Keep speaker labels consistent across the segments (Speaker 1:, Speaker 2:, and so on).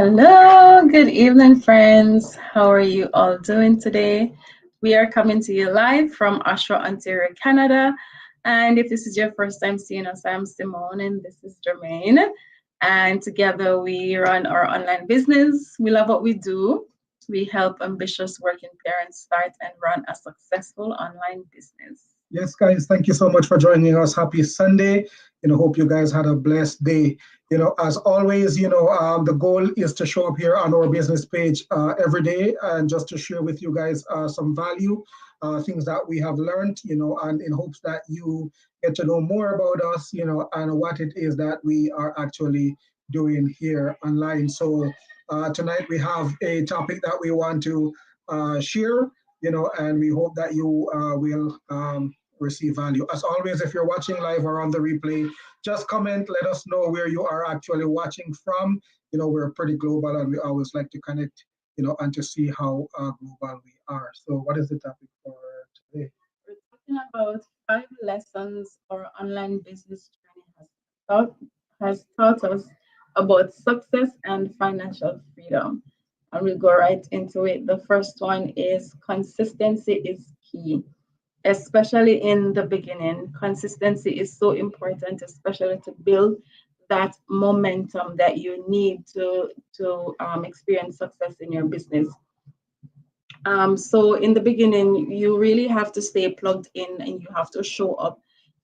Speaker 1: Hello, good evening, friends. How are you all doing today? We are coming to you live from Oshawa, Ontario, Canada. And if this is your first time seeing us, I'm Simone and this is Jermaine. And together we run our online business. We love what we do. We help ambitious working parents start and run a successful online business.
Speaker 2: Yes, guys, thank you so much for joining us. Happy Sunday. Hope you guys had a blessed day. As always, the goal is to show up here on our business page every day and just to share with you guys some value, things that we have learned, and in hopes that you get to know more about us, and what it is that we are actually doing here online. So tonight we have a topic that we want to share, and we hope that you will receive value. As always, if you're watching live or on the replay, just comment, let us know where you are actually watching from. We're pretty global and we always like to connect, and to see how global we are. So what is the topic for today?
Speaker 1: We're talking about 5 lessons our online business journey has taught us about success and financial freedom. And we'll go right into it. The first one is consistency is key, especially in the beginning. Consistency is so important, especially to build that momentum that you need to experience success in your business. So in the beginning, you really have to stay plugged in and you have to show up,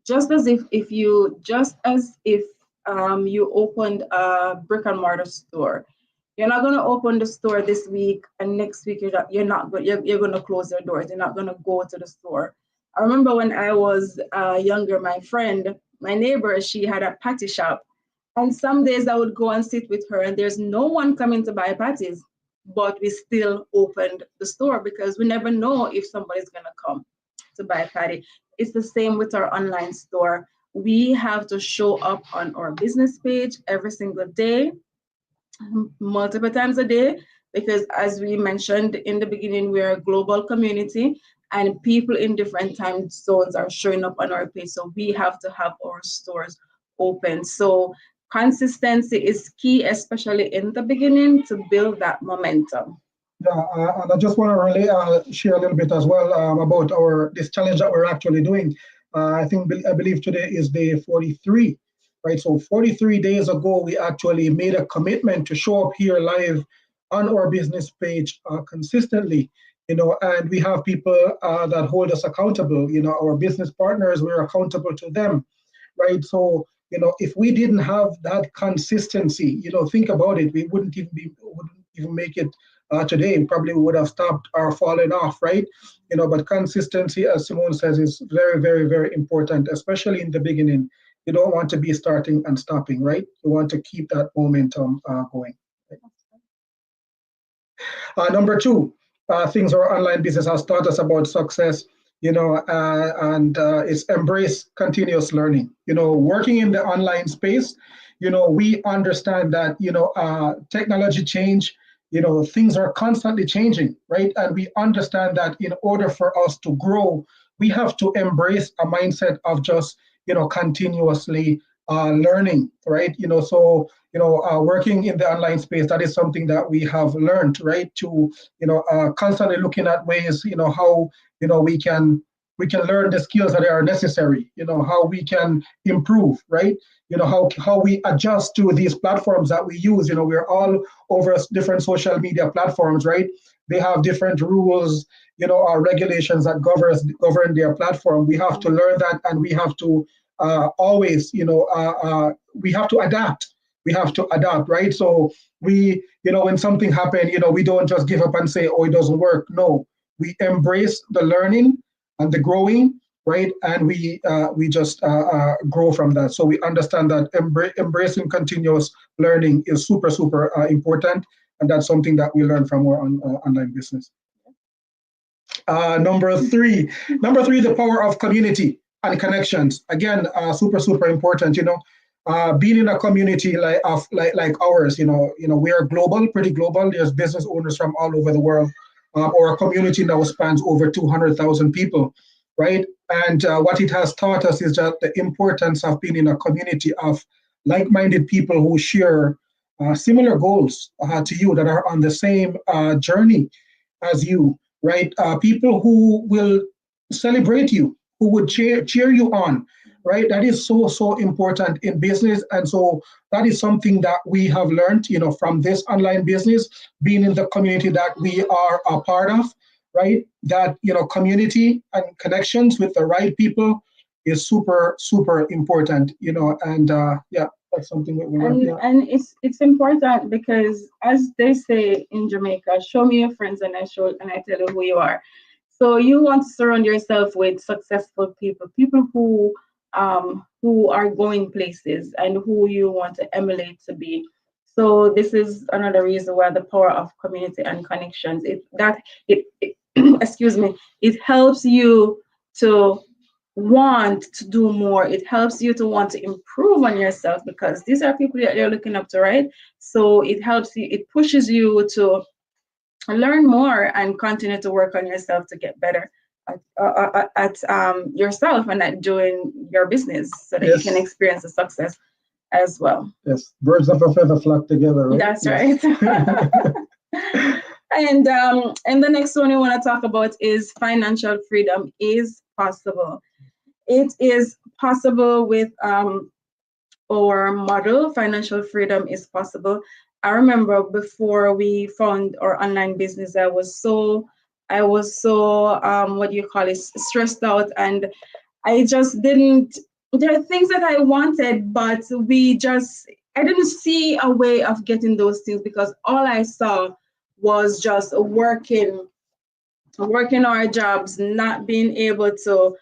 Speaker 1: just as if you opened a brick and mortar store. You're not going to open the store this week and next week you're going to close your doors. You're not going to go to the store. I remember when I was younger, my neighbor, she had a patty shop, and some days I would go and sit with her, and there's no one coming to buy patties, but we still opened the store because we never know if somebody's gonna come to buy patty. It's the same with our online store. We have to show up on our business page every single day, multiple times a day, because as we mentioned in the beginning, we're a global community and people in different time zones are showing up on our page. So we have to have our stores open. So consistency is key, especially in the beginning, to build that momentum.
Speaker 2: Yeah, and I just want to really share a little bit as well about our this challenge that we're actually doing. I believe today is day 43, right? So 43 days ago, we actually made a commitment to show up here live on our business page consistently. And we have people that hold us accountable. Our business partners, we're accountable to them, right? So if we didn't have that consistency, think about it, we wouldn't even make it today. Probably would have stopped or fallen off, right? But consistency, as Simone says, is very, very, very important, especially in the beginning. You don't want to be starting and stopping, right? You want to keep that momentum going. Right? Number two, things our online business has taught us about success, and it's embrace continuous learning. Working in the online space, we understand that, technology change, things are constantly changing, right? And we understand that in order for us to grow, we have to embrace a mindset of just, continuously learning, right? Working in the online space, that is something that we have learned, right? To, constantly looking at ways, how, we can learn the skills that are necessary, how we can improve, right? How we adjust to these platforms that we use. We're all over different social media platforms, right? They have different rules, or regulations that govern their platform. We have to learn that, and we have to always, we have to adapt. We have to adapt, right? So when something happened, we don't just give up and say, oh, it doesn't work. No, we embrace the learning and the growing, right? And we just grow from that. So we understand that embracing continuous learning is super, super important, and that's something that we learn from our online business. Number three, the power of community and connections. Again, super, super important. Being in a community like ours, we are global, pretty global. There's business owners from all over the world. Our community now spans over 200,000 people, right? And what it has taught us is that the importance of being in a community of like-minded people who share similar goals to you, that are on the same journey as you, right? People who will celebrate you, who would cheer you on, right? That is so important in business. And so that is something that we have learned, from this online business, being in the community that we are a part of, right? That, community and connections with the right people is super important, and yeah, that's something that we learned.
Speaker 1: And
Speaker 2: Yeah.
Speaker 1: it's important because, as they say in Jamaica, show me your friends and I tell you who you are. So you want to surround yourself with successful people, people who are going places and who you want to emulate to be. So this is another reason why the power of community and connections. It excuse me, it helps you to want to do more. It helps you to want to improve on yourself because these are people that you're looking up to, right? So it helps you, it pushes you to learn more and continue to work on yourself to get better at yourself and at doing your business so that you can
Speaker 2: Yes.
Speaker 1: experience the success as well.
Speaker 2: Yes. Birds of a feather flock together, right?
Speaker 1: That's
Speaker 2: Yes.
Speaker 1: right. And the next one we want to talk about is financial freedom is possible. It is possible with our model. Financial freedom is possible. I remember before we found our online business, I was so what do you call it, stressed out, and I just didn't. There are things that I wanted, but I didn't see a way of getting those things because all I saw was just working our jobs, not being able to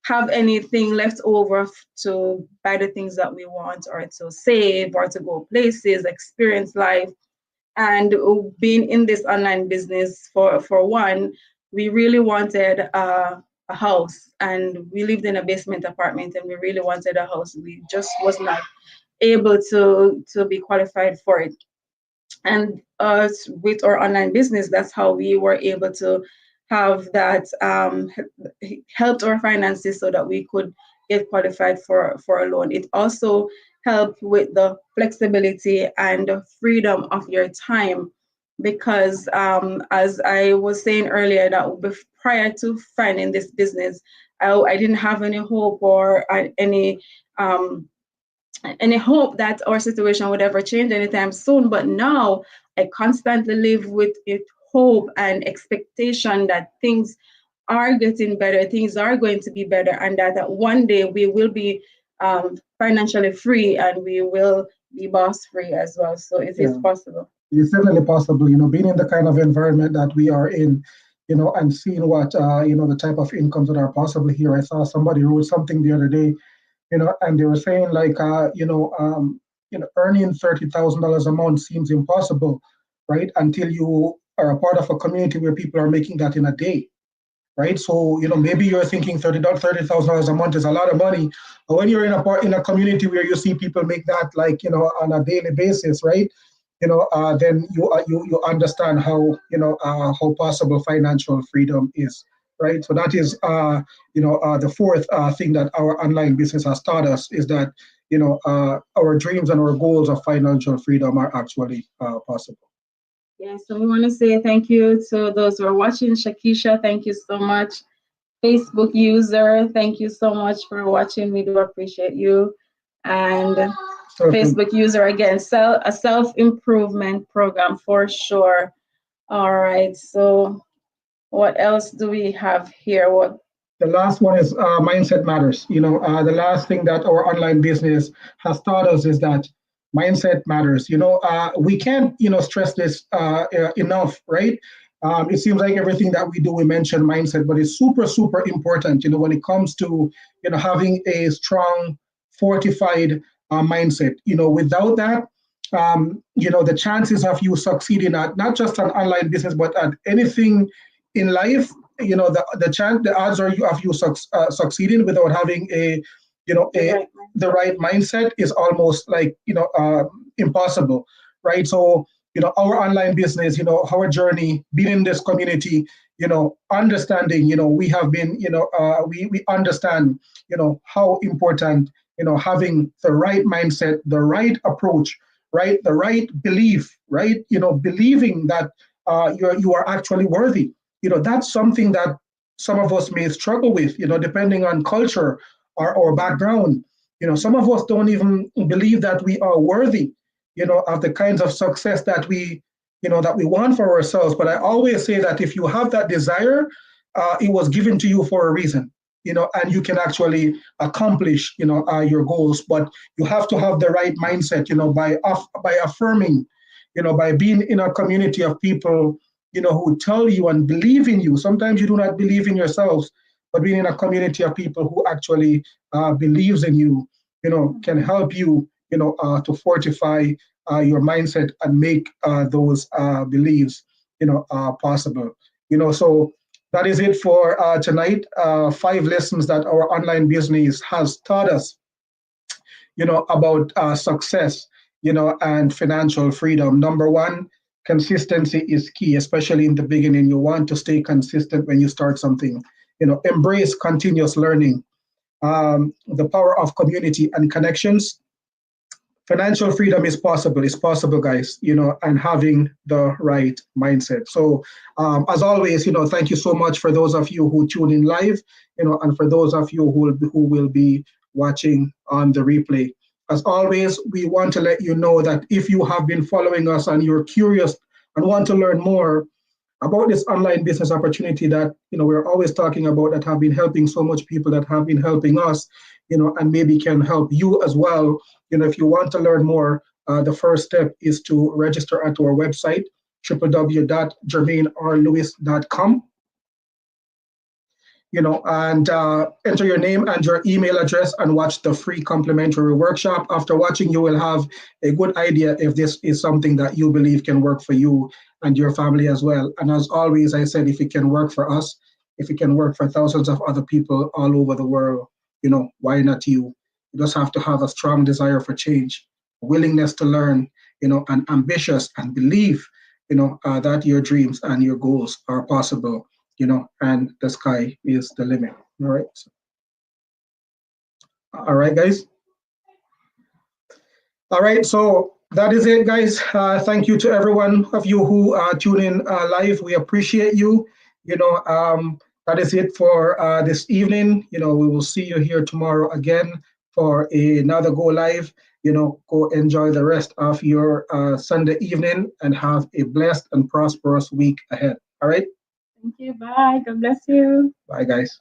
Speaker 1: have anything left over to buy the things that we want or to save or to go places, experience life. And being in this online business for one, we really wanted a house, and we lived in a basement apartment, and we really wanted a house. We just was not able to be qualified for it. And with our online business, that's how we were able to have that helped our finances so that we could get qualified for a loan. It also helped with the flexibility and freedom of your time because as I was saying earlier, that prior to finding this business, I didn't have any hope or um, any hope that our situation would ever change anytime soon. But now I constantly live with it, hope and expectation that things are getting better, things are going to be better, and that one day we will be financially free and we will be boss free as well. So it is
Speaker 2: Yeah.
Speaker 1: possible.
Speaker 2: It's definitely possible, being in the kind of environment that we are in, and seeing what, the type of incomes that are possible here. I saw somebody wrote something the other day, and they were saying like, earning $30,000 a month seems impossible, right? Until you are a part of a community where people are making that in a day, right? So, maybe you're thinking $30,000 a month is a lot of money, but when you're in a community where you see people make that, like, on a daily basis, right? Then you understand how possible financial freedom is, right? So that is the fourth thing that our online business has taught us, is that our dreams and our goals of financial freedom are actually possible.
Speaker 1: Yeah, so we want to say thank you to those who are watching. Shakisha, thank you so much. Facebook user, thank you so much for watching. We do appreciate you. And Facebook user again, a self-improvement program for sure. All right, so what else do we have here?
Speaker 2: The last one is mindset matters. The last thing that our online business has taught us is that mindset matters. We can't, stress this enough, right? It seems like everything that we do, we mention mindset, but it's super important, when it comes to, having a strong, fortified mindset. Without that, the chances of you succeeding at not just an online business, but at anything in life, the odds are of you succeeding without having the right mindset is almost like impossible, right? So our online business, our journey, being in this community, understanding, we have been, we understand how important having the right mindset, the right approach, right, the right belief, right, believing that you are actually worthy. That's something that some of us may struggle with, depending on culture or background. Some of us don't even believe that we are worthy, of the kinds of success that we want for ourselves. But I always say that if you have that desire, it was given to you for a reason, and you can actually accomplish, your goals. But you have to have the right mindset, by affirming, by being in a community of people, who tell you and believe in you. Sometimes you do not believe in yourselves, but being in a community of people who actually believes in you, can help you, to fortify your mindset and make those beliefs, possible. So that is it for tonight. 5 lessons that our online business has taught us, about success, and financial freedom. Number one, consistency is key, especially in the beginning. You want to stay consistent when you start something. Embrace continuous learning, the power of community and connections. Financial freedom is possible. It's possible, guys, and having the right mindset. So, as always, thank you so much for those of you who tune in live, and for those of you who will be watching on the replay. As always, we want to let you know that if you have been following us and you're curious and want to learn more about this online business opportunity that we're always talking about, that have been helping so much people, that have been helping us, and maybe can help you as well. If you want to learn more, the first step is to register at our website, www.jermainerlewis.com. And enter your name and your email address and watch the free complimentary workshop. After watching, you will have a good idea if this is something that you believe can work for you and your family as well. And as always, I said, if it can work for us, if it can work for thousands of other people all over the world, why not you? You just have to have a strong desire for change, willingness to learn, and ambitious, and believe, that your dreams and your goals are possible, and the sky is the limit. All right, guys. All right, so that is it, guys. Thank you to everyone of you who tune in live. We appreciate you. That is it for this evening. We will see you here tomorrow again for another Go Live. Go enjoy the rest of your Sunday evening and have a blessed and prosperous week ahead. All right.
Speaker 1: Thank you. Bye. God bless you.
Speaker 2: Bye, guys.